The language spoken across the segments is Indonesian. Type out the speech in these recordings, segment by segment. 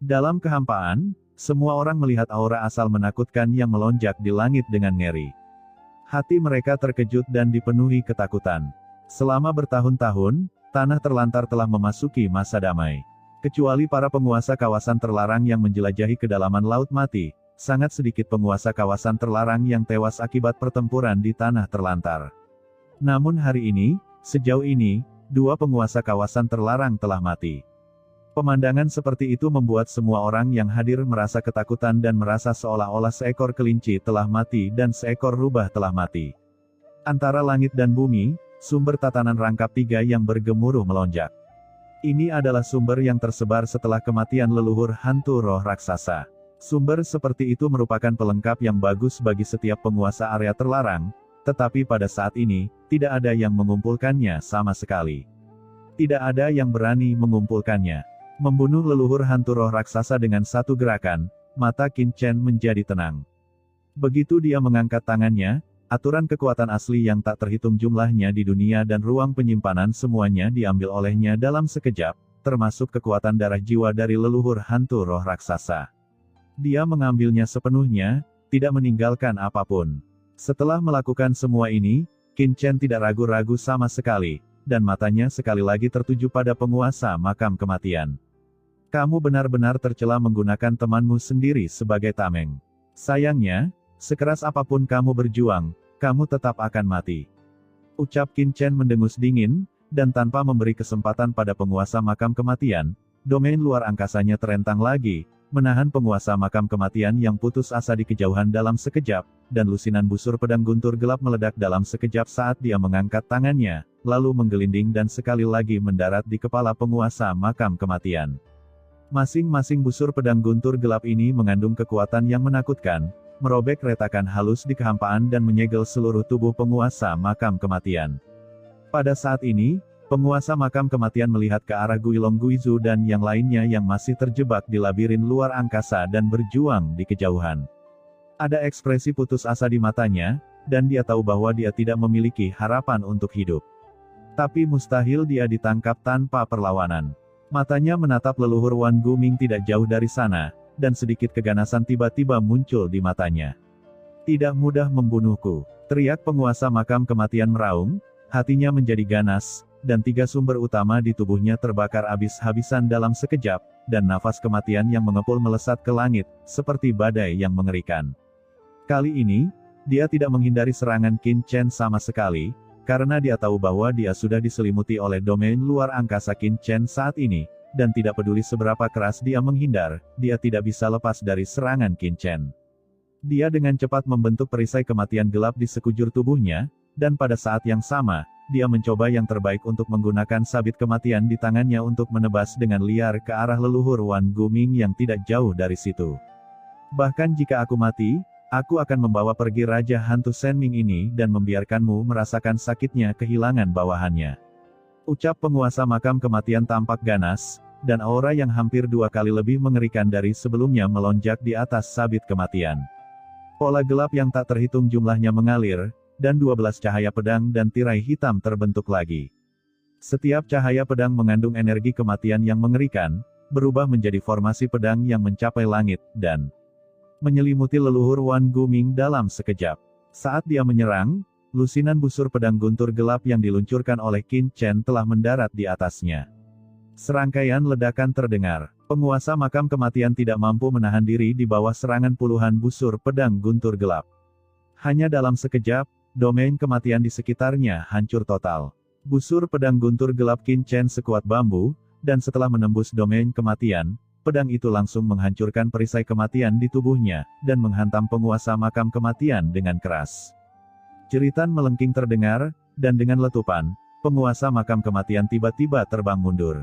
Dalam kehampaan, semua orang melihat aura asal menakutkan yang melonjak di langit dengan ngeri. Hati mereka terkejut dan dipenuhi ketakutan. Selama bertahun-tahun, tanah terlantar telah memasuki masa damai. Kecuali para penguasa kawasan terlarang yang menjelajahi kedalaman Laut Mati, sangat sedikit penguasa kawasan terlarang yang tewas akibat pertempuran di tanah terlantar. Namun hari ini, sejauh ini, 2 penguasa kawasan terlarang telah mati. Pemandangan seperti itu membuat semua orang yang hadir merasa ketakutan dan merasa seolah-olah seekor kelinci telah mati dan seekor rubah telah mati. Antara langit dan bumi, sumber tatanan rangkap 3 yang bergemuruh melonjak. Ini adalah sumber yang tersebar setelah kematian leluhur hantu roh raksasa. Sumber seperti itu merupakan pelengkap yang bagus bagi setiap penguasa area terlarang, tetapi pada saat ini, tidak ada yang mengumpulkannya sama sekali. Tidak ada yang berani mengumpulkannya. Membunuh leluhur hantu roh raksasa dengan satu gerakan, mata Qin Chen menjadi tenang. Begitu dia mengangkat tangannya, aturan kekuatan asli yang tak terhitung jumlahnya di dunia dan ruang penyimpanan semuanya diambil olehnya dalam sekejap, termasuk kekuatan darah jiwa dari leluhur hantu roh raksasa. Dia mengambilnya sepenuhnya, tidak meninggalkan apapun. Setelah melakukan semua ini, Qin Chen tidak ragu-ragu sama sekali, dan matanya sekali lagi tertuju pada penguasa makam kematian. Kamu benar-benar tercela menggunakan temanmu sendiri sebagai tameng. Sayangnya, sekeras apapun kamu berjuang, kamu tetap akan mati. Ucap Qin Chen mendengus dingin, dan tanpa memberi kesempatan pada penguasa makam kematian, domain luar angkasanya terentang lagi, menahan penguasa makam kematian yang putus asa di kejauhan dalam sekejap, dan lusinan busur pedang guntur gelap meledak dalam sekejap saat dia mengangkat tangannya, lalu menggelinding dan sekali lagi mendarat di kepala penguasa makam kematian. Masing-masing busur pedang guntur gelap ini mengandung kekuatan yang menakutkan, merobek retakan halus di kehampaan dan menyegel seluruh tubuh penguasa makam kematian. Pada saat ini, penguasa makam kematian melihat ke arah Guilong Guizu dan yang lainnya yang masih terjebak di labirin luar angkasa dan berjuang di kejauhan. Ada ekspresi putus asa di matanya, dan dia tahu bahwa dia tidak memiliki harapan untuk hidup. Tapi mustahil dia ditangkap tanpa perlawanan. Matanya menatap leluhur Wan Guming tidak jauh dari sana, dan sedikit keganasan tiba-tiba muncul di matanya. Tidak mudah membunuhku, teriak penguasa makam kematian meraung, hatinya menjadi ganas, dan 3 sumber utama di tubuhnya terbakar habis-habisan dalam sekejap, dan nafas kematian yang mengepul melesat ke langit, seperti badai yang mengerikan. Kali ini, dia tidak menghindari serangan Qin Chen sama sekali, karena dia tahu bahwa dia sudah diselimuti oleh domain luar angkasa Qin Chen saat ini, dan tidak peduli seberapa keras dia menghindar, dia tidak bisa lepas dari serangan Qin Chen. Dia dengan cepat membentuk perisai kematian gelap di sekujur tubuhnya, dan pada saat yang sama, dia mencoba yang terbaik untuk menggunakan sabit kematian di tangannya untuk menebas dengan liar ke arah leluhur Wan Guming yang tidak jauh dari situ. Bahkan jika aku mati, aku akan membawa pergi Raja Hantu Senming ini dan membiarkanmu merasakan sakitnya kehilangan bawahannya. Ucap penguasa makam kematian tampak ganas, dan aura yang hampir 2 kali lebih mengerikan dari sebelumnya melonjak di atas sabit kematian. Pola gelap yang tak terhitung jumlahnya mengalir, dan 12 cahaya pedang dan tirai hitam terbentuk lagi. Setiap cahaya pedang mengandung energi kematian yang mengerikan, berubah menjadi formasi pedang yang mencapai langit, dan menyelimuti leluhur Wan Guming dalam sekejap. Saat dia menyerang, lusinan busur pedang guntur gelap yang diluncurkan oleh Qin Chen telah mendarat di atasnya. Serangkaian ledakan terdengar. Penguasa makam kematian tidak mampu menahan diri di bawah serangan puluhan busur pedang guntur gelap. Hanya dalam sekejap, domain kematian di sekitarnya hancur total. Busur pedang guntur gelap Qin Chen sekuat bambu, dan setelah menembus domain kematian, pedang itu langsung menghancurkan perisai kematian di tubuhnya, dan menghantam penguasa makam kematian dengan keras. Jeritan melengking terdengar, dan dengan letupan, penguasa makam kematian tiba-tiba terbang mundur.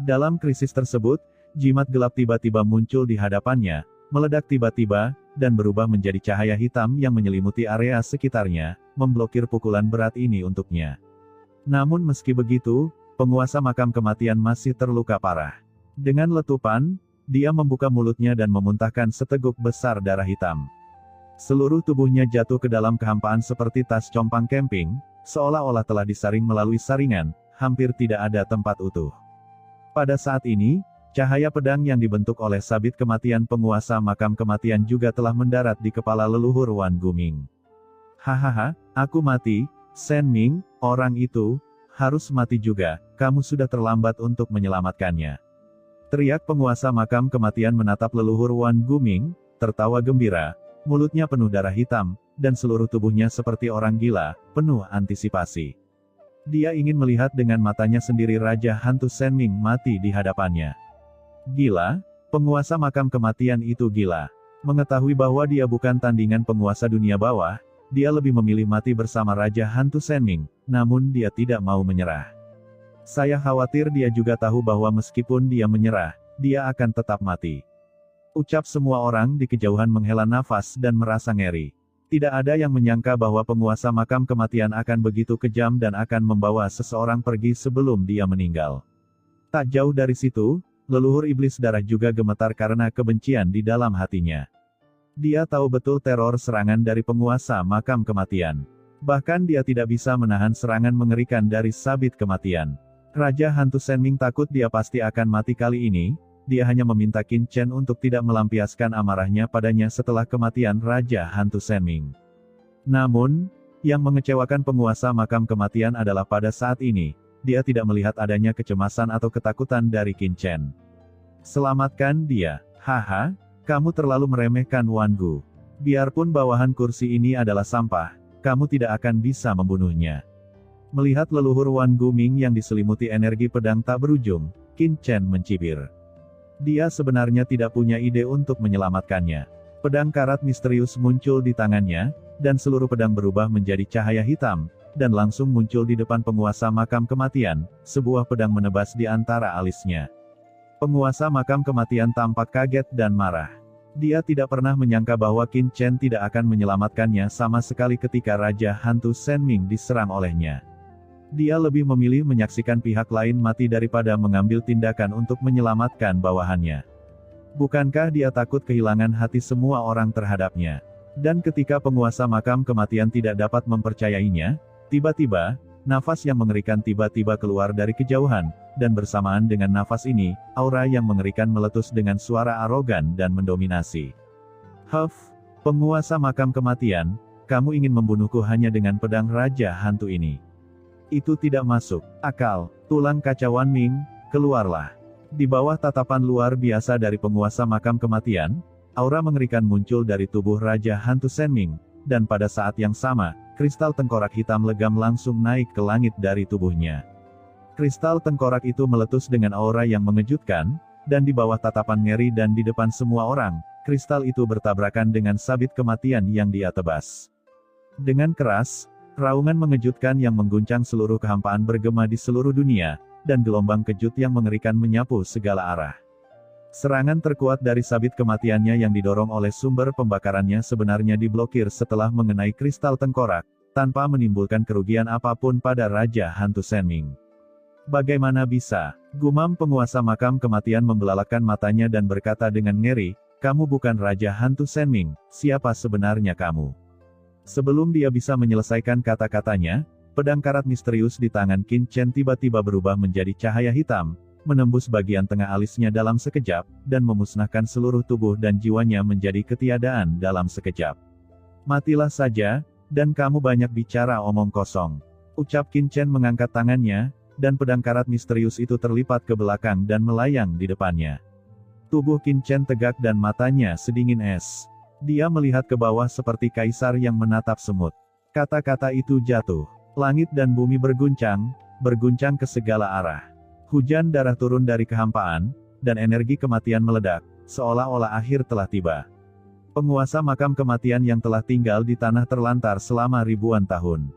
Dalam krisis tersebut, jimat gelap tiba-tiba muncul di hadapannya, meledak tiba-tiba, dan berubah menjadi cahaya hitam yang menyelimuti area sekitarnya, memblokir pukulan berat ini untuknya. Namun meski begitu, penguasa makam kematian masih terluka parah. Dengan letupan, dia membuka mulutnya dan memuntahkan seteguk besar darah hitam. Seluruh tubuhnya jatuh ke dalam kehampaan seperti tas compang camping, seolah-olah telah disaring melalui saringan, hampir tidak ada tempat utuh. Pada saat ini, Cahaya pedang yang dibentuk oleh sabit kematian penguasa makam kematian juga telah mendarat di kepala leluhur Wan Guming. Hahaha, aku mati, Shen Ming, orang itu, harus mati juga, kamu sudah terlambat untuk menyelamatkannya. Teriak penguasa makam kematian menatap leluhur Wan Guming, tertawa gembira, mulutnya penuh darah hitam, dan seluruh tubuhnya seperti orang gila, penuh antisipasi. Dia ingin melihat dengan matanya sendiri Raja Hantu Shen Ming mati di hadapannya. Gila? Penguasa makam kematian itu gila. Mengetahui bahwa dia bukan tandingan penguasa dunia bawah, dia lebih memilih mati bersama Raja Hantu Shen Ming, namun dia tidak mau menyerah. Saya khawatir dia juga tahu bahwa meskipun dia menyerah, dia akan tetap mati. Ucap semua orang di kejauhan menghela nafas dan merasa ngeri. Tidak ada yang menyangka bahwa penguasa makam kematian akan begitu kejam dan akan membawa seseorang pergi sebelum dia meninggal. Tak jauh dari situ, leluhur iblis darah juga gemetar karena kebencian di dalam hatinya. Dia tahu betul teror serangan dari penguasa makam kematian. Bahkan dia tidak bisa menahan serangan mengerikan dari sabit kematian. Raja Hantu Shen Ming takut dia pasti akan mati kali ini, dia hanya meminta Qin Chen untuk tidak melampiaskan amarahnya padanya setelah kematian Raja Hantu Shen Ming. Namun, yang mengecewakan penguasa makam kematian adalah pada saat ini, dia tidak melihat adanya kecemasan atau ketakutan dari Qin Chen. Selamatkan dia, haha, kamu terlalu meremehkan Wan Gu. Biarpun bawahan kursi ini adalah sampah, kamu tidak akan bisa membunuhnya. Melihat leluhur Wan Guming yang diselimuti energi pedang tak berujung, Qin Chen mencibir. Dia sebenarnya tidak punya ide untuk menyelamatkannya. Pedang karat misterius muncul di tangannya, dan seluruh pedang berubah menjadi cahaya hitam, dan langsung muncul di depan penguasa makam kematian, sebuah pedang menebas di antara alisnya. Penguasa makam kematian tampak kaget dan marah. Dia tidak pernah menyangka bahwa Qin Chen tidak akan menyelamatkannya sama sekali ketika Raja Hantu Shen Ming diserang olehnya. Dia lebih memilih menyaksikan pihak lain mati daripada mengambil tindakan untuk menyelamatkan bawahannya. Bukankah dia takut kehilangan hati semua orang terhadapnya? Dan ketika penguasa makam kematian tidak dapat mempercayainya, tiba-tiba, nafas yang mengerikan tiba-tiba keluar dari kejauhan, dan bersamaan dengan nafas ini, aura yang mengerikan meletus dengan suara arogan dan mendominasi. Huff, penguasa makam kematian, kamu ingin membunuhku hanya dengan pedang Raja Hantu ini. Itu tidak masuk akal, tulang kaca Wan Ming, keluarlah. Di bawah tatapan luar biasa dari penguasa makam kematian, aura mengerikan muncul dari tubuh Raja Hantu Shen Ming, dan pada saat yang sama, kristal tengkorak hitam legam langsung naik ke langit dari tubuhnya. Kristal tengkorak itu meletus dengan aura yang mengejutkan, dan di bawah tatapan ngeri dan di depan semua orang, kristal itu bertabrakan dengan sabit kematian yang dia tebas. Dengan keras, raungan mengejutkan yang mengguncang seluruh kehampaan bergema di seluruh dunia, dan gelombang kejut yang mengerikan menyapu segala arah. Serangan terkuat dari sabit kematiannya yang didorong oleh sumber pembakarannya sebenarnya diblokir setelah mengenai kristal tengkorak, tanpa menimbulkan kerugian apapun pada Raja Hantu Shen Ming. Bagaimana bisa? Gumam penguasa makam kematian membelalakkan matanya dan berkata dengan ngeri, kamu bukan Raja Hantu Shen Ming, siapa sebenarnya kamu? Sebelum dia bisa menyelesaikan kata-katanya, pedang karat misterius di tangan Qin Chen tiba-tiba berubah menjadi cahaya hitam, menembus bagian tengah alisnya dalam sekejap, dan memusnahkan seluruh tubuh dan jiwanya menjadi ketiadaan dalam sekejap. Matilah saja, dan kamu banyak bicara omong kosong. Ucap Qin Chen mengangkat tangannya, dan pedang karat misterius itu terlipat ke belakang dan melayang di depannya. Tubuh Qin Chen tegak dan matanya sedingin es. Dia melihat ke bawah seperti kaisar yang menatap semut. Kata-kata itu jatuh. Langit dan bumi berguncang ke segala arah. Hujan darah turun dari kehampaan, dan energi kematian meledak, seolah-olah akhir telah tiba. Penguasa makam kematian yang telah tinggal di tanah terlantar selama ribuan tahun.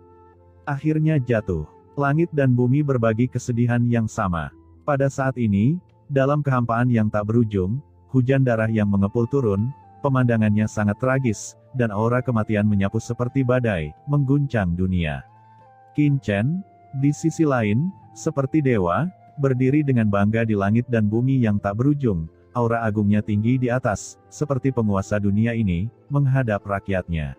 Akhirnya jatuh. Langit dan bumi berbagi kesedihan yang sama. Pada saat ini, dalam kehampaan yang tak berujung, hujan darah yang mengepul turun, pemandangannya sangat tragis, dan aura kematian menyapu seperti badai, mengguncang dunia. Qin Chen, di sisi lain, seperti dewa, berdiri dengan bangga di langit dan bumi yang tak berujung, aura agungnya tinggi di atas, seperti penguasa dunia ini, menghadap rakyatnya.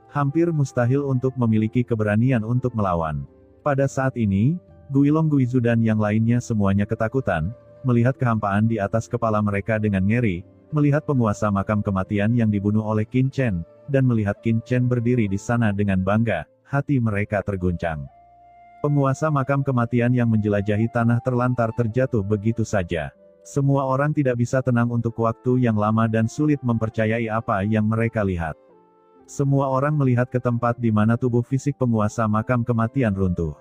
Hampir mustahil untuk memiliki keberanian untuk melawan. Pada saat ini, Guilong Guizu dan yang lainnya semuanya ketakutan, melihat kehampaan di atas kepala mereka dengan ngeri, melihat penguasa makam kematian yang dibunuh oleh Qin Chen, dan melihat Qin Chen berdiri di sana dengan bangga, hati mereka terguncang. Penguasa makam kematian yang menjelajahi tanah terlantar terjatuh begitu saja. Semua orang tidak bisa tenang untuk waktu yang lama dan sulit mempercayai apa yang mereka lihat. Semua orang melihat ke tempat di mana tubuh fisik penguasa makam kematian runtuh.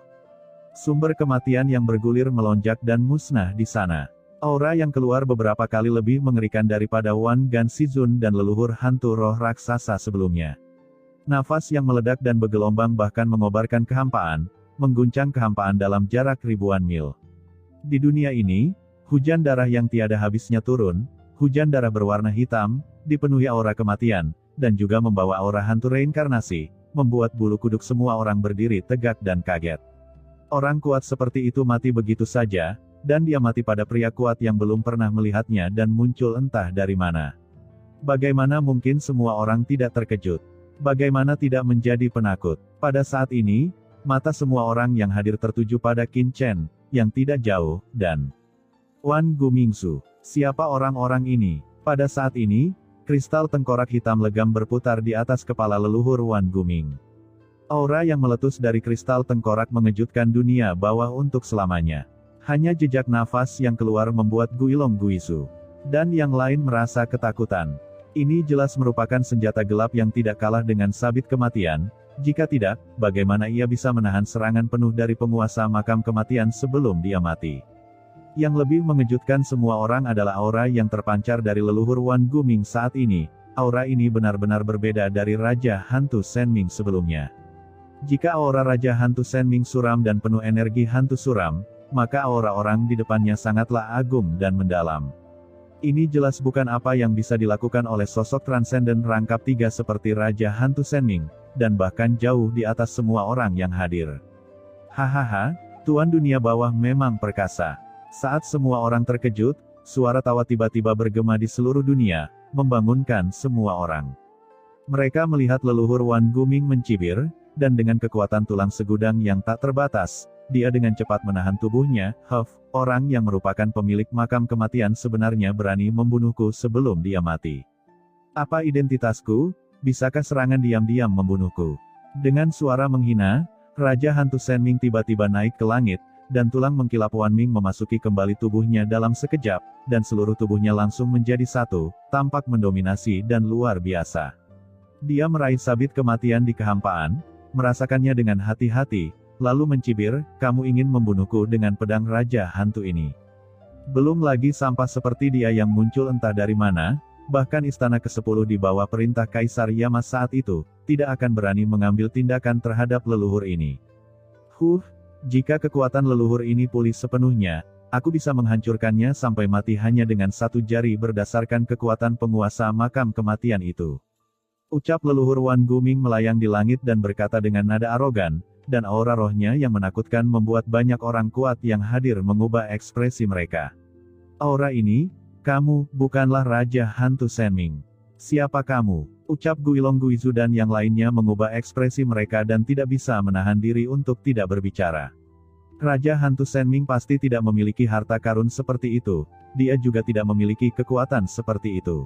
Sumber kematian yang bergulir melonjak dan musnah di sana. Aura yang keluar beberapa kali lebih mengerikan daripada Wan Ganshizun dan leluhur hantu roh raksasa sebelumnya. Nafas yang meledak dan bergelombang bahkan mengobarkan kehampaan, mengguncang kehampaan dalam jarak ribuan mil. Di dunia ini, hujan darah yang tiada habisnya turun, hujan darah berwarna hitam, dipenuhi aura kematian, dan juga membawa aura hantu reinkarnasi, membuat bulu kuduk semua orang berdiri tegak dan kaget. Orang kuat seperti itu mati begitu saja, dan dia mati pada pria kuat yang belum pernah melihatnya dan muncul entah dari mana. Bagaimana mungkin semua orang tidak terkejut? Bagaimana tidak menjadi penakut? Pada saat ini, mata semua orang yang hadir tertuju pada Qin Chen, yang tidak jauh, dan Wan Gumingsu. Siapa orang-orang ini? Pada saat ini, kristal tengkorak hitam legam berputar di atas kepala leluhur Wan Guming. Aura yang meletus dari kristal tengkorak mengejutkan dunia bawah untuk selamanya. Hanya jejak nafas yang keluar membuat Guilong Guizu dan yang lain merasa ketakutan. Ini jelas merupakan senjata gelap yang tidak kalah dengan sabit kematian. Jika tidak, bagaimana ia bisa menahan serangan penuh dari penguasa makam kematian sebelum dia mati? Yang lebih mengejutkan semua orang adalah aura yang terpancar dari leluhur Wan Guming saat ini. Aura ini benar-benar berbeda dari Raja Hantu Senming sebelumnya. Jika aura Raja Hantu Senming suram dan penuh energi hantu suram, maka aura orang di depannya sangatlah agung dan mendalam. Ini jelas bukan apa yang bisa dilakukan oleh sosok transenden rangkap 3 seperti Raja Hantu Senming, dan bahkan jauh di atas semua orang yang hadir. Hahaha, Tuan Dunia Bawah memang perkasa. Saat semua orang terkejut, suara tawa tiba-tiba bergema di seluruh dunia, membangunkan semua orang. Mereka melihat leluhur Wan Guming mencibir, dan dengan kekuatan tulang segudang yang tak terbatas, dia dengan cepat menahan tubuhnya. Orang yang merupakan pemilik makam kematian sebenarnya berani membunuhku sebelum dia mati. Apa identitasku? Bisakah serangan diam-diam membunuhku? Dengan suara menghina, Raja Hantu Senming tiba-tiba naik ke langit, dan tulang mengkilap Wan Ming memasuki kembali tubuhnya dalam sekejap, dan seluruh tubuhnya langsung menjadi satu, tampak mendominasi dan luar biasa. Dia meraih sabit kematian di kehampaan, merasakannya dengan hati-hati, lalu mencibir, kamu ingin membunuhku dengan pedang Raja Hantu ini. Belum lagi sampah seperti dia yang muncul entah dari mana, bahkan istana ke-10 di bawah perintah Kaisar Yama saat itu, tidak akan berani mengambil tindakan terhadap leluhur ini. Jika kekuatan leluhur ini pulih sepenuhnya, aku bisa menghancurkannya sampai mati hanya dengan satu jari berdasarkan kekuatan penguasa makam kematian itu. Ucap leluhur Wan Guming melayang di langit dan berkata dengan nada arogan, dan aura rohnya yang menakutkan membuat banyak orang kuat yang hadir mengubah ekspresi mereka. Aura ini, kamu, bukanlah Raja Hantu Senming. Siapa kamu? Ucap Guilong Guizu dan yang lainnya mengubah ekspresi mereka dan tidak bisa menahan diri untuk tidak berbicara. Raja Hantu Senming pasti tidak memiliki harta karun seperti itu, dia juga tidak memiliki kekuatan seperti itu.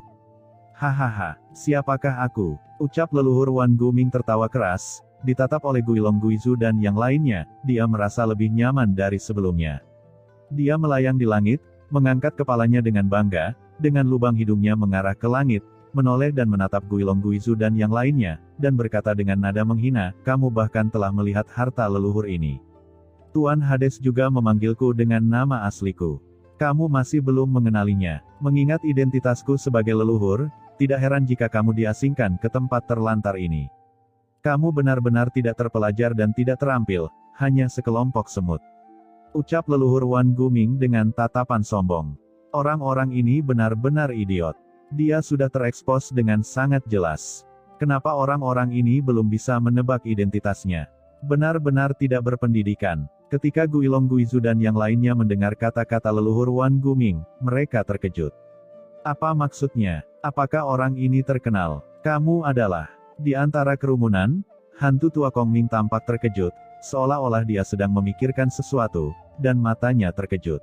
Hahaha, siapakah aku? Ucap leluhur Wan Guming tertawa keras, ditatap oleh Guilong Guizu dan yang lainnya, dia merasa lebih nyaman dari sebelumnya. Dia melayang di langit, mengangkat kepalanya dengan bangga, dengan lubang hidungnya mengarah ke langit, menoleh dan menatap Guilong Guizu dan yang lainnya, dan berkata dengan nada menghina, kamu bahkan telah melihat harta leluhur ini. Tuan Hades juga memanggilku dengan nama asliku. Kamu masih belum mengenalinya. Mengingat identitasku sebagai leluhur, tidak heran jika kamu diasingkan ke tempat terlantar ini. Kamu benar-benar tidak terpelajar dan tidak terampil, hanya sekelompok semut. Ucap leluhur Wan Guming dengan tatapan sombong. Orang-orang ini benar-benar idiot. Dia sudah terekspos dengan sangat jelas. Kenapa orang-orang ini belum bisa menebak identitasnya? Benar-benar tidak berpendidikan. Ketika Guilong Guizu dan yang lainnya mendengar kata-kata leluhur Wan Guming, mereka terkejut. Apa maksudnya? Apakah orang ini terkenal? Kamu adalah... Di antara kerumunan, hantu tua Kong Ming tampak terkejut, seolah-olah dia sedang memikirkan sesuatu, dan matanya terkejut.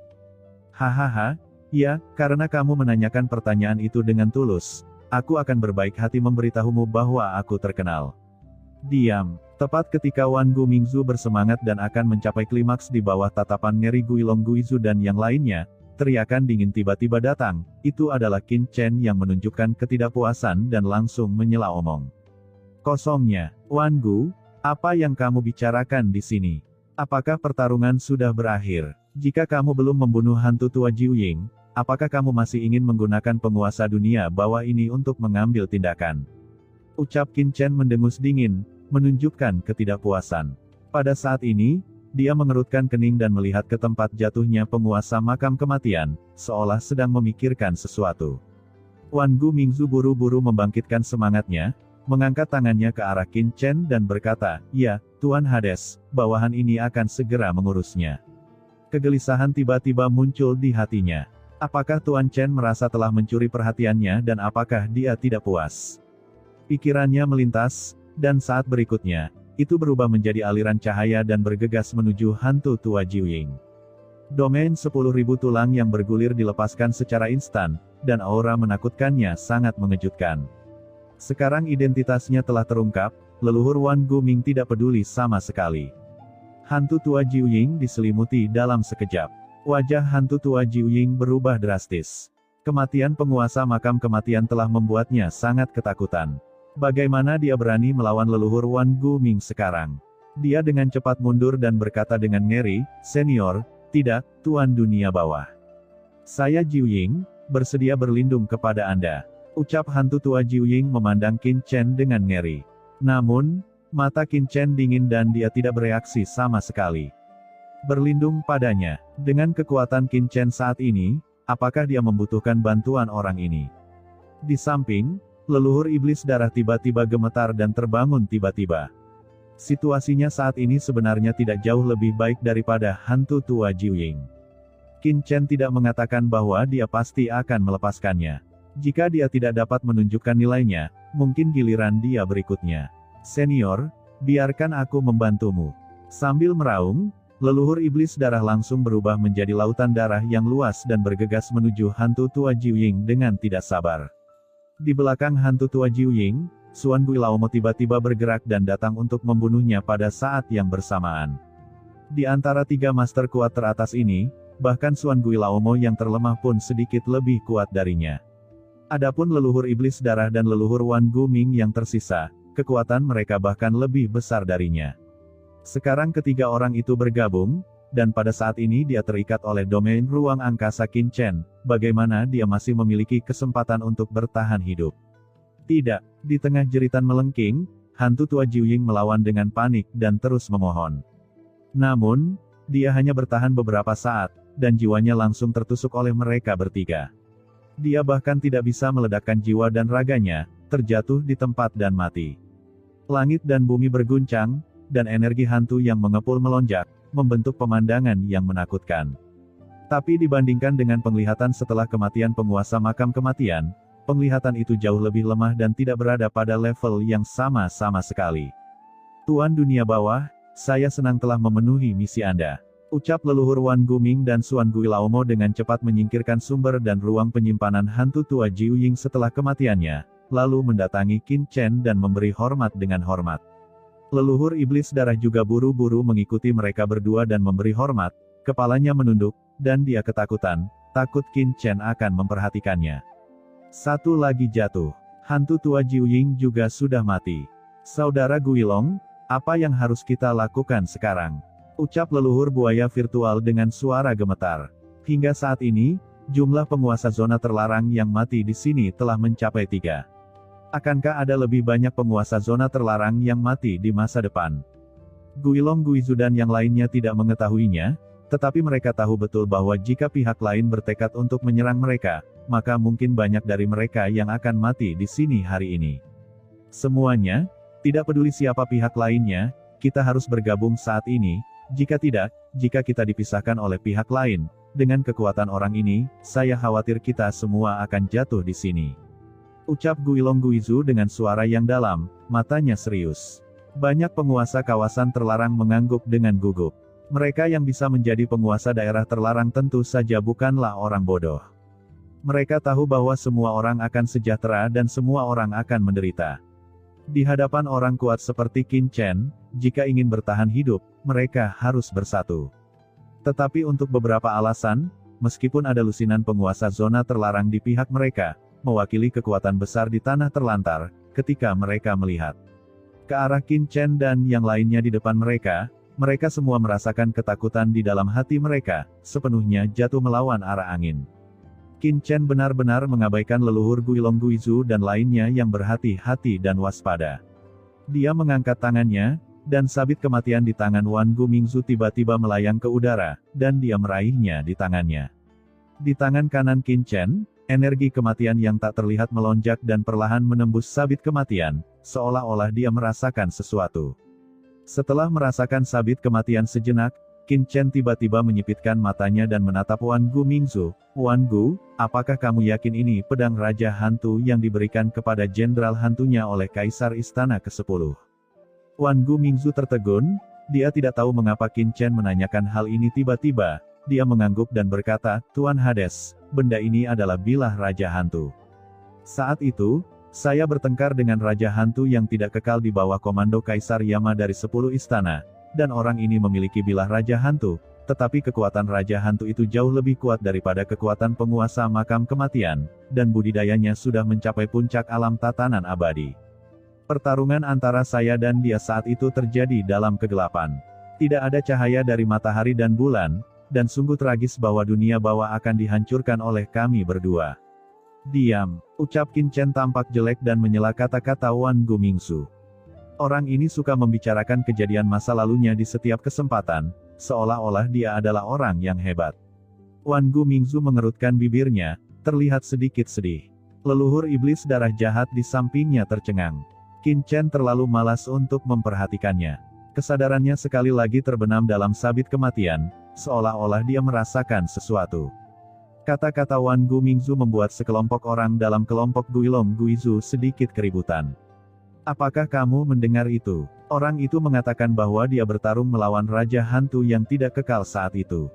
Hahaha, ya, karena kamu menanyakan pertanyaan itu dengan tulus, aku akan berbaik hati memberitahumu bahwa aku terkenal. Diam. Tepat ketika Wan Gu Mingzu bersemangat dan akan mencapai klimaks di bawah tatapan ngeri Guilong Guizu dan yang lainnya, teriakan dingin tiba-tiba datang. Itu adalah Qin Chen yang menunjukkan ketidakpuasan dan langsung menyela omong. Kosongnya, Wan Gu, apa yang kamu bicarakan di sini? Apakah pertarungan sudah berakhir? Jika kamu belum membunuh hantu tua Jiu Ying, apakah kamu masih ingin menggunakan penguasa dunia bawah ini untuk mengambil tindakan? Ucap Qin Chen mendengus dingin, menunjukkan ketidakpuasan. Pada saat ini, dia mengerutkan kening dan melihat ke tempat jatuhnya penguasa makam kematian, seolah sedang memikirkan sesuatu. Wan Gu Mingzu buru-buru membangkitkan semangatnya, mengangkat tangannya ke arah Qin Chen dan berkata, "Ya, Tuan Hades, bawahan ini akan segera mengurusnya." Kegelisahan tiba-tiba muncul di hatinya. Apakah Tuan Chen merasa telah mencuri perhatiannya dan apakah dia tidak puas? Pikirannya melintas, dan saat berikutnya, itu berubah menjadi aliran cahaya dan bergegas menuju hantu tua Jiu Ying. Domain 10.000 tulang yang bergulir dilepaskan secara instan, dan aura menakutkannya sangat mengejutkan. Sekarang identitasnya telah terungkap, leluhur Wan Gu Ming tidak peduli sama sekali. Hantu tua Jiu Ying diselimuti dalam sekejap. Wajah hantu tua Jiu Ying berubah drastis. Kematian penguasa makam kematian telah membuatnya sangat ketakutan. Bagaimana dia berani melawan leluhur Wan Gu Ming sekarang? Dia dengan cepat mundur dan berkata dengan ngeri, "Senior, tidak, Tuan Dunia Bawah. Saya Jiu Ying, bersedia berlindung kepada Anda." Ucap hantu tua Jiu Ying memandang Qin Chen dengan ngeri. Namun, mata Qin Chen dingin dan dia tidak bereaksi sama sekali. Berlindung padanya. Dengan kekuatan Qin Chen saat ini, apakah dia membutuhkan bantuan orang ini? Di samping, leluhur iblis darah tiba-tiba gemetar dan terbangun tiba-tiba. Situasinya saat ini sebenarnya tidak jauh lebih baik daripada hantu tua Jiu Ying. Qin Chen tidak mengatakan bahwa dia pasti akan melepaskannya. Jika dia tidak dapat menunjukkan nilainya, mungkin giliran dia berikutnya. "Senior, biarkan aku membantumu." Sambil meraung, leluhur iblis darah langsung berubah menjadi lautan darah yang luas dan bergegas menuju hantu tua Jiu Ying dengan tidak sabar. Di belakang hantu tua Jiu Ying, Xuan Guilaomo tiba-tiba bergerak dan datang untuk membunuhnya pada saat yang bersamaan. Di antara tiga master kuat teratas ini, bahkan Xuan Guilaomo yang terlemah pun sedikit lebih kuat darinya. Adapun leluhur iblis darah dan leluhur Wan Gu Ming yang tersisa, kekuatan mereka bahkan lebih besar darinya. Sekarang ketiga orang itu bergabung, dan pada saat ini dia terikat oleh domain ruang angkasa Qin Chen. Bagaimana dia masih memiliki kesempatan untuk bertahan hidup? Tidak, di tengah jeritan melengking, hantu tua Jiu Ying melawan dengan panik dan terus memohon. Namun, dia hanya bertahan beberapa saat, dan jiwanya langsung tertusuk oleh mereka bertiga. Dia bahkan tidak bisa meledakkan jiwa dan raganya, terjatuh di tempat dan mati. Langit dan bumi berguncang, dan energi hantu yang mengepul melonjak, membentuk pemandangan yang menakutkan. Tapi dibandingkan dengan penglihatan setelah kematian penguasa makam kematian, penglihatan itu jauh lebih lemah dan tidak berada pada level yang sama sekali. "Tuan Dunia Bawah, saya senang telah memenuhi misi Anda." Ucap leluhur Wan Gu Ming dan Xuan Guilaomo dengan cepat menyingkirkan sumber dan ruang penyimpanan hantu tua Jiu Ying setelah kematiannya, lalu mendatangi Qin Chen dan memberi hormat dengan hormat. Leluhur iblis darah juga buru-buru mengikuti mereka berdua dan memberi hormat, kepalanya menunduk, dan dia ketakutan, takut Qin Chen akan memperhatikannya. Satu lagi jatuh. Hantu tua Jiu Ying juga sudah mati. "Saudara Guilong, apa yang harus kita lakukan sekarang?" Ucap leluhur buaya virtual dengan suara gemetar. Hingga saat ini, jumlah penguasa zona terlarang yang mati di sini telah mencapai 3. Akankah ada lebih banyak penguasa zona terlarang yang mati di masa depan? Guilong Guizu dan yang lainnya tidak mengetahuinya, tetapi mereka tahu betul bahwa jika pihak lain bertekad untuk menyerang mereka, maka mungkin banyak dari mereka yang akan mati di sini hari ini. Semuanya, tidak peduli siapa pihak lainnya, kita harus bergabung saat ini. Jika tidak, jika kita dipisahkan oleh pihak lain, dengan kekuatan orang ini, saya khawatir kita semua akan jatuh di sini. Ucap Guilong Guizu dengan suara yang dalam, matanya serius. Banyak penguasa kawasan terlarang mengangguk dengan gugup. Mereka yang bisa menjadi penguasa daerah terlarang tentu saja bukanlah orang bodoh. Mereka tahu bahwa semua orang akan sejahtera dan semua orang akan menderita. Di hadapan orang kuat seperti Qin Chen, jika ingin bertahan hidup, mereka harus bersatu. Tetapi untuk beberapa alasan, meskipun ada lusinan penguasa zona terlarang di pihak mereka, mewakili kekuatan besar di tanah terlantar, ketika mereka melihat ke arah Qin Chen dan yang lainnya di depan mereka, mereka semua merasakan ketakutan di dalam hati mereka, sepenuhnya jatuh melawan arah angin. Qin Chen benar-benar mengabaikan leluhur Guilong Guizu dan lainnya yang berhati-hati dan waspada. Dia mengangkat tangannya, dan sabit kematian di tangan Wan Gumingzu tiba-tiba melayang ke udara, dan dia meraihnya di tangannya. Di tangan kanan Qin Chen, energi kematian yang tak terlihat melonjak dan perlahan menembus sabit kematian, seolah-olah dia merasakan sesuatu. Setelah merasakan sabit kematian sejenak, Qin Chen tiba-tiba menyipitkan matanya dan menatap Wan Gumingzu. "Wan Gu, apakah kamu yakin ini pedang Raja Hantu yang diberikan kepada Jenderal Hantunya oleh Kaisar Istana ke-10? Wan Gumingzu tertegun, dia tidak tahu mengapa Qin Chen menanyakan hal ini tiba-tiba. Dia mengangguk dan berkata, "Tuan Hades, benda ini adalah bilah Raja Hantu. Saat itu, saya bertengkar dengan Raja Hantu yang tidak kekal di bawah komando Kaisar Yama dari 10 istana. Dan orang ini memiliki bilah Raja Hantu, tetapi kekuatan Raja Hantu itu jauh lebih kuat daripada kekuatan penguasa makam kematian, dan budidayanya sudah mencapai puncak alam tatanan abadi. Pertarungan antara saya dan dia saat itu terjadi dalam kegelapan. Tidak ada cahaya dari matahari dan bulan, dan sungguh tragis bahwa dunia bawah akan dihancurkan oleh kami berdua." "Diam," ucap Qin Chen tampak jelek dan menyela kata-kata Wan Gumingzu. Orang ini suka membicarakan kejadian masa lalunya di setiap kesempatan, seolah-olah dia adalah orang yang hebat. Wan Gumingzu mengerutkan bibirnya, terlihat sedikit sedih. Leluhur iblis darah jahat di sampingnya tercengang. Qin Chen terlalu malas untuk memperhatikannya. Kesadarannya sekali lagi terbenam dalam sabit kematian, seolah-olah dia merasakan sesuatu. Kata-kata Wan Gumingzu membuat sekelompok orang dalam kelompok Guilong Guizu sedikit keributan. "Apakah kamu mendengar itu?" Orang itu mengatakan bahwa dia bertarung melawan Raja Hantu yang tidak kekal saat itu.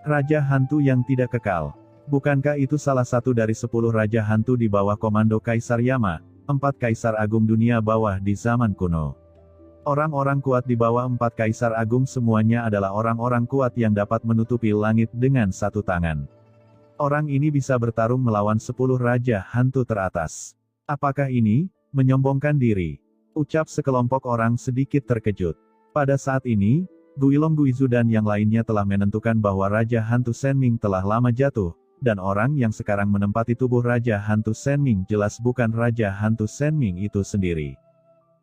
Raja Hantu yang tidak kekal. Bukankah itu salah satu dari 10 Raja Hantu di bawah komando Kaisar Yama, 4 Kaisar Agung dunia bawah di zaman kuno? Orang-orang kuat di bawah 4 Kaisar Agung semuanya adalah orang-orang kuat yang dapat menutupi langit dengan satu tangan. Orang ini bisa bertarung melawan 10 Raja Hantu teratas. Apakah ini menyombongkan diri? Ucap sekelompok orang sedikit terkejut. Pada saat ini, Guilong Guizu dan yang lainnya telah menentukan bahwa Raja Hantu Senming telah lama jatuh, dan orang yang sekarang menempati tubuh Raja Hantu Senming jelas bukan Raja Hantu Senming itu sendiri.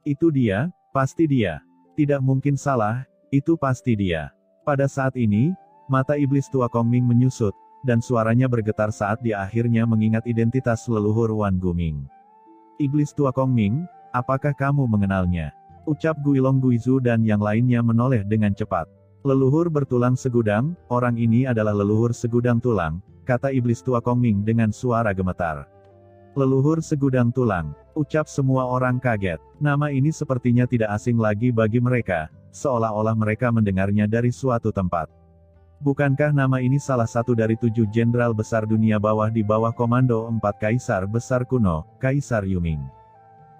Itu dia, pasti dia. Tidak mungkin salah, itu pasti dia. Pada saat ini, mata iblis tua Kongming menyusut, dan suaranya bergetar saat dia akhirnya mengingat identitas leluhur Wan Guming. "Iblis tua Kongming, apakah kamu mengenalnya?" Ucap Guilong Guizu dan yang lainnya menoleh dengan cepat. "Leluhur bertulang segudang, orang ini adalah leluhur segudang tulang," kata iblis tua Kongming dengan suara gemetar. "Leluhur segudang tulang," ucap semua orang kaget. Nama ini sepertinya tidak asing lagi bagi mereka, seolah-olah mereka mendengarnya dari suatu tempat. Bukankah nama ini salah satu dari 7 jenderal besar dunia bawah di bawah komando 4 Kaisar Besar kuno, Kaisar Yuming?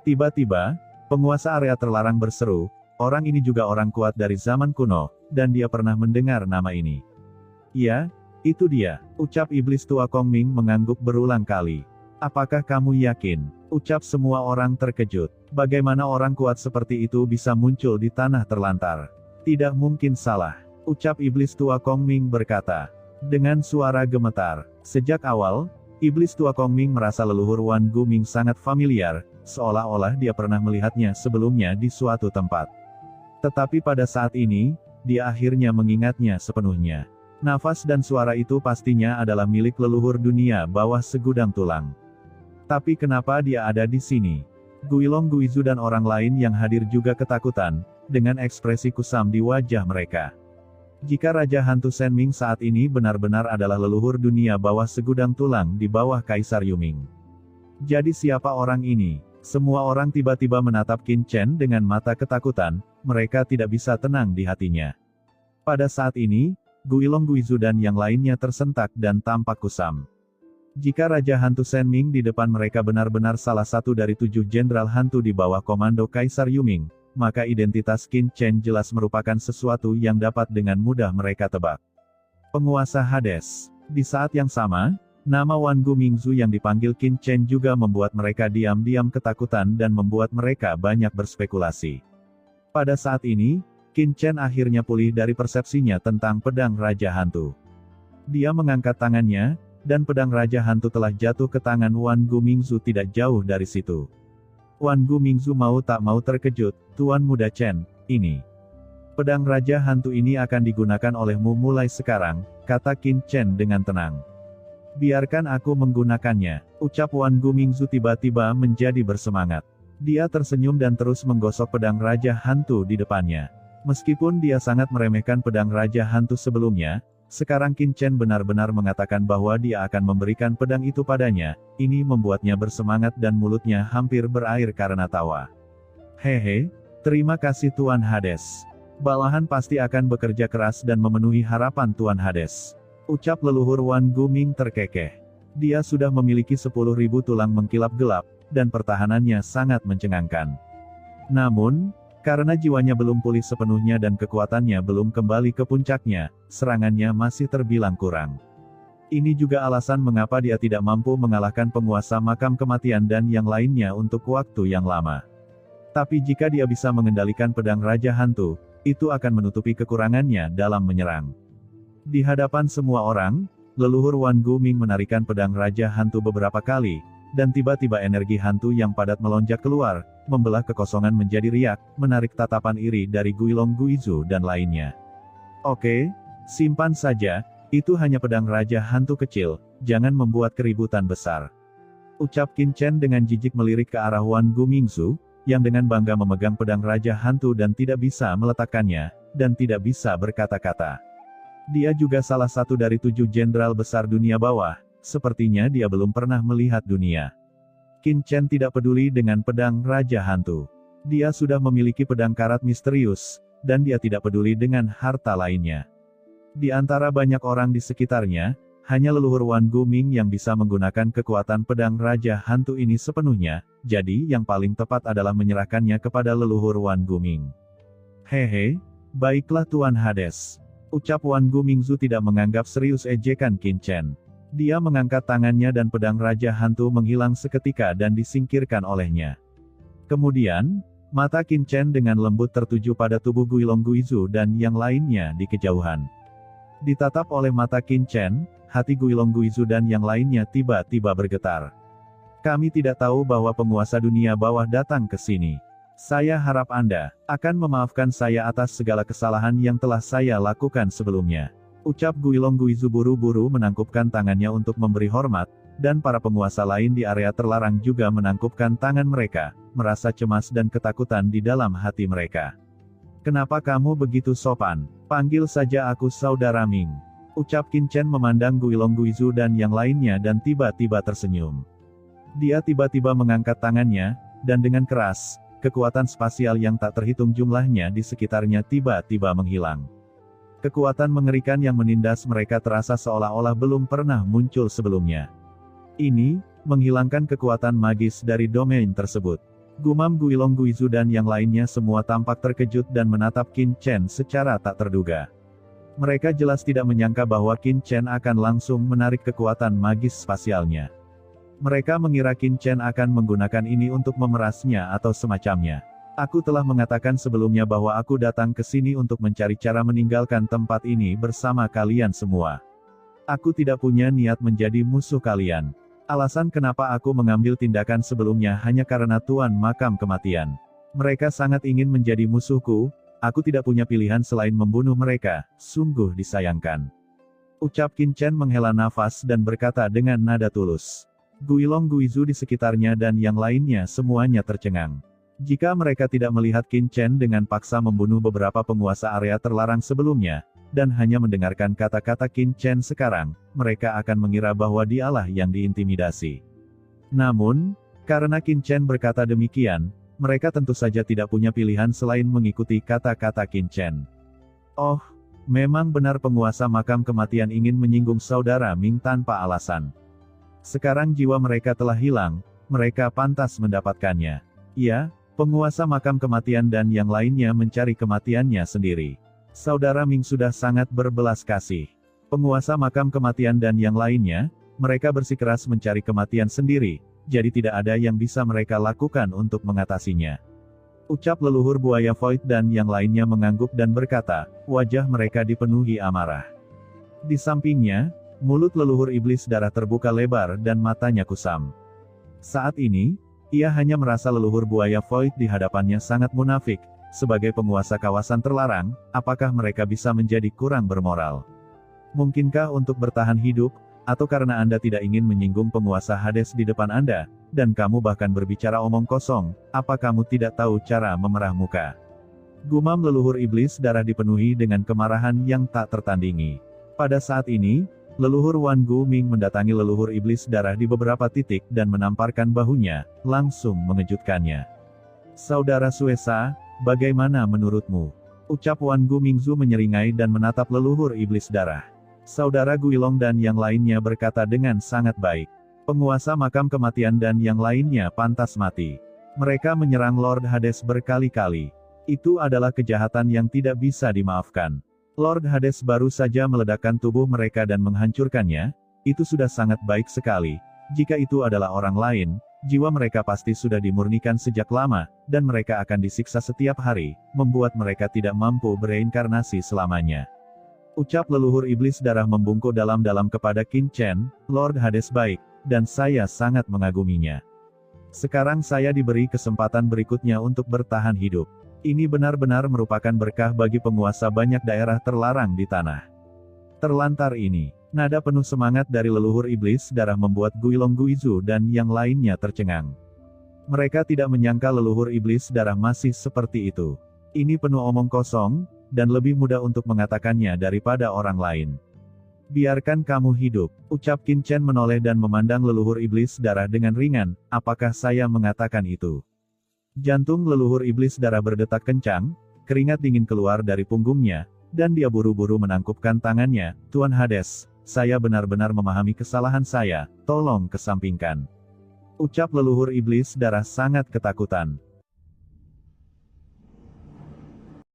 Tiba-tiba, penguasa area terlarang berseru, orang ini juga orang kuat dari zaman kuno, dan dia pernah mendengar nama ini. "Ya, itu dia," ucap iblis tua Kongming mengangguk berulang kali. "Apakah kamu yakin?" ucap semua orang terkejut. Bagaimana orang kuat seperti itu bisa muncul di tanah terlantar? "Tidak mungkin salah," ucap iblis tua Kongming berkata. Dengan suara gemetar. Sejak awal, iblis tua Kongming merasa leluhur Wan Guming sangat familiar, seolah-olah dia pernah melihatnya sebelumnya di suatu tempat. Tetapi pada saat ini, dia akhirnya mengingatnya sepenuhnya. Nafas dan suara itu pastinya adalah milik leluhur dunia bawah segudang tulang. Tapi kenapa dia ada di sini? Guilong Guizu dan orang lain yang hadir juga ketakutan, dengan ekspresi kusam di wajah mereka. Jika Raja Hantu Senming saat ini benar-benar adalah leluhur dunia bawah segudang tulang di bawah Kaisar Yuming. Jadi siapa orang ini? Semua orang tiba-tiba menatap Qin Chen dengan mata ketakutan, mereka tidak bisa tenang di hatinya. Pada saat ini, Guilong Guizu dan yang lainnya tersentak dan tampak kusam. Jika Raja Hantu Shen Ming di depan mereka benar-benar salah satu dari 7 jenderal hantu di bawah komando Kaisar Yuming, maka identitas Qin Chen jelas merupakan sesuatu yang dapat dengan mudah mereka tebak. Penguasa Hades. Di saat yang sama, nama Wan Gu Mingzu yang dipanggil Qin Chen juga membuat mereka diam-diam ketakutan dan membuat mereka banyak berspekulasi. Pada saat ini, Qin Chen akhirnya pulih dari persepsinya tentang pedang Raja Hantu. Dia mengangkat tangannya, dan pedang Raja Hantu telah jatuh ke tangan Wan Gu Mingzu tidak jauh dari situ. Wan Gu Mingzu mau tak mau terkejut, "Tuan Muda Chen, ini. Pedang Raja Hantu ini akan digunakan olehmu mulai sekarang," kata Qin Chen dengan tenang. "Biarkan aku menggunakannya," ucap Wan Gu Mingzu tiba-tiba menjadi bersemangat. Dia tersenyum dan terus menggosok pedang Raja Hantu di depannya. Meskipun dia sangat meremehkan pedang Raja Hantu sebelumnya, sekarang Qin Chen benar-benar mengatakan bahwa dia akan memberikan pedang itu padanya. Ini membuatnya bersemangat dan mulutnya hampir berair karena tawa. "Hehe, terima kasih Tuan Hades. Bawahan pasti akan bekerja keras dan memenuhi harapan Tuan Hades," ucap leluhur Wan Gu Ming terkekeh. Dia sudah memiliki 10.000 tulang mengkilap gelap, dan pertahanannya sangat mencengangkan. Namun, karena jiwanya belum pulih sepenuhnya dan kekuatannya belum kembali ke puncaknya, serangannya masih terbilang kurang. Ini juga alasan mengapa dia tidak mampu mengalahkan penguasa makam kematian dan yang lainnya untuk waktu yang lama. Tapi jika dia bisa mengendalikan pedang Raja Hantu, itu akan menutupi kekurangannya dalam menyerang. Di hadapan semua orang, leluhur Wan Gu Ming menarikan pedang Raja Hantu beberapa kali, dan tiba-tiba energi hantu yang padat melonjak keluar, membelah kekosongan menjadi riak, menarik tatapan iri dari Guilong Guizu dan lainnya. "Oke, simpan saja, itu hanya pedang Raja Hantu kecil, jangan membuat keributan besar," ucap Qin Chen dengan jijik melirik ke arah Wan Gu Mingzu, yang dengan bangga memegang pedang Raja Hantu dan tidak bisa meletakkannya, dan tidak bisa berkata-kata. Dia juga salah satu dari 7 jenderal besar dunia bawah, sepertinya dia belum pernah melihat dunia. Qin Chen tidak peduli dengan pedang Raja Hantu. Dia sudah memiliki pedang karat misterius, dan dia tidak peduli dengan harta lainnya. Di antara banyak orang di sekitarnya, hanya leluhur Wan Gu Ming yang bisa menggunakan kekuatan pedang Raja Hantu ini sepenuhnya, jadi yang paling tepat adalah menyerahkannya kepada leluhur Wan Gu Ming. "Hehe, baiklah Tuan Hades," ucap Wan Gu Mingzu tidak menganggap serius ejekan Qin Chen. Dia mengangkat tangannya dan pedang Raja Hantu menghilang seketika dan disingkirkan olehnya. Kemudian, mata Qin Chen dengan lembut tertuju pada tubuh Guilong Guizu dan yang lainnya di kejauhan. Ditatap oleh mata Qin Chen, hati Guilong Guizu dan yang lainnya tiba-tiba bergetar. "Kami tidak tahu bahwa penguasa dunia bawah datang ke sini. Saya harap Anda akan memaafkan saya atas segala kesalahan yang telah saya lakukan sebelumnya," ucap Guilong Guizu buru-buru menangkupkan tangannya untuk memberi hormat, dan para penguasa lain di area terlarang juga menangkupkan tangan mereka, merasa cemas dan ketakutan di dalam hati mereka. "Kenapa kamu begitu sopan? Panggil saja aku Saudara Ming," ucap Qin Chen memandang Guilong Guizu dan yang lainnya dan tiba-tiba tersenyum. Dia tiba-tiba mengangkat tangannya, dan dengan keras, kekuatan spasial yang tak terhitung jumlahnya di sekitarnya tiba-tiba menghilang. Kekuatan mengerikan yang menindas mereka terasa seolah-olah belum pernah muncul sebelumnya. Ini, menghilangkan kekuatan magis dari domain tersebut. Gumam Guilong Guizu dan yang lainnya semua tampak terkejut dan menatap Qin Chen secara tak terduga. Mereka jelas tidak menyangka bahwa Qin Chen akan langsung menarik kekuatan magis spasialnya. Mereka mengira Qin Chen akan menggunakan ini untuk memerasnya atau semacamnya. "Aku telah mengatakan sebelumnya bahwa aku datang ke sini untuk mencari cara meninggalkan tempat ini bersama kalian semua. Aku tidak punya niat menjadi musuh kalian. Alasan kenapa aku mengambil tindakan sebelumnya hanya karena Tuan Makam Kematian. Mereka sangat ingin menjadi musuhku, aku tidak punya pilihan selain membunuh mereka, sungguh disayangkan," ucap Qin Chen menghela nafas dan berkata dengan nada tulus. Guilong Guizu di sekitarnya dan yang lainnya semuanya tercengang. Jika mereka tidak melihat Qin Chen dengan paksa membunuh beberapa penguasa area terlarang sebelumnya, dan hanya mendengarkan kata-kata Qin Chen sekarang, mereka akan mengira bahwa dialah yang diintimidasi. Namun, karena Qin Chen berkata demikian, mereka tentu saja tidak punya pilihan selain mengikuti kata-kata Qin Chen. "Oh, Memang benar penguasa makam kematian ingin menyinggung saudara Ming tanpa alasan. Sekarang jiwa mereka telah hilang, mereka pantas mendapatkannya. Ya, penguasa makam kematian dan yang lainnya mencari kematiannya sendiri. Saudara Ming sudah sangat berbelas kasih. Penguasa makam kematian dan yang lainnya, mereka bersikeras mencari kematian sendiri, jadi tidak ada yang bisa mereka lakukan untuk mengatasinya. Ucap leluhur buaya Void dan yang lainnya mengangguk dan berkata, wajah mereka dipenuhi amarah. Di sampingnya, mulut leluhur iblis darah terbuka lebar dan matanya kusam. Saat ini, ia hanya merasa leluhur buaya Void di hadapannya sangat munafik. Sebagai penguasa kawasan terlarang, apakah mereka bisa menjadi kurang bermoral? Mungkinkah untuk bertahan hidup, atau karena Anda tidak ingin menyinggung penguasa Hades di depan Anda, dan kamu bahkan berbicara omong kosong, apa kamu tidak tahu cara memerah muka? Gumam leluhur iblis darah dipenuhi dengan kemarahan yang tak tertandingi. Pada saat ini, leluhur Wan Gu Ming mendatangi leluhur iblis darah di beberapa titik dan menamparkan bahunya, langsung mengejutkannya. Saudara Suesa, bagaimana menurutmu? Ucap Wan Gu Mingzu menyeringai dan menatap leluhur iblis darah. Saudara Guilong dan yang lainnya berkata dengan sangat baik. Penguasa makam kematian dan yang lainnya pantas mati. Mereka menyerang Lord Hades berkali-kali. Itu adalah kejahatan yang tidak bisa dimaafkan. Lord Hades baru saja meledakkan tubuh mereka dan menghancurkannya. Itu sudah sangat baik sekali. Jika itu adalah orang lain, jiwa mereka pasti sudah dimurnikan sejak lama, dan mereka akan disiksa setiap hari, membuat mereka tidak mampu bereinkarnasi selamanya. Ucap leluhur iblis darah membungkuk dalam-dalam kepada Qin Chen, Lord Hades baik, dan saya sangat mengaguminya. Sekarang saya diberi kesempatan berikutnya untuk bertahan hidup. Ini benar-benar merupakan berkah bagi penguasa banyak daerah terlarang di tanah. Terlantar ini, nada penuh semangat dari leluhur iblis darah membuat Guilong Guizu dan yang lainnya tercengang. Mereka tidak menyangka leluhur iblis darah masih seperti itu. Ini penuh omong kosong, dan lebih mudah untuk mengatakannya daripada orang lain. Biarkan kamu hidup, ucap Qin Chen menoleh dan memandang leluhur iblis darah dengan ringan, apakah saya mengatakan itu? Jantung leluhur iblis darah berdetak kencang, keringat dingin keluar dari punggungnya, dan dia buru-buru menangkupkan tangannya, Tuan Hades, saya benar-benar memahami kesalahan saya, tolong kesampingkan. Ucap leluhur iblis darah sangat ketakutan.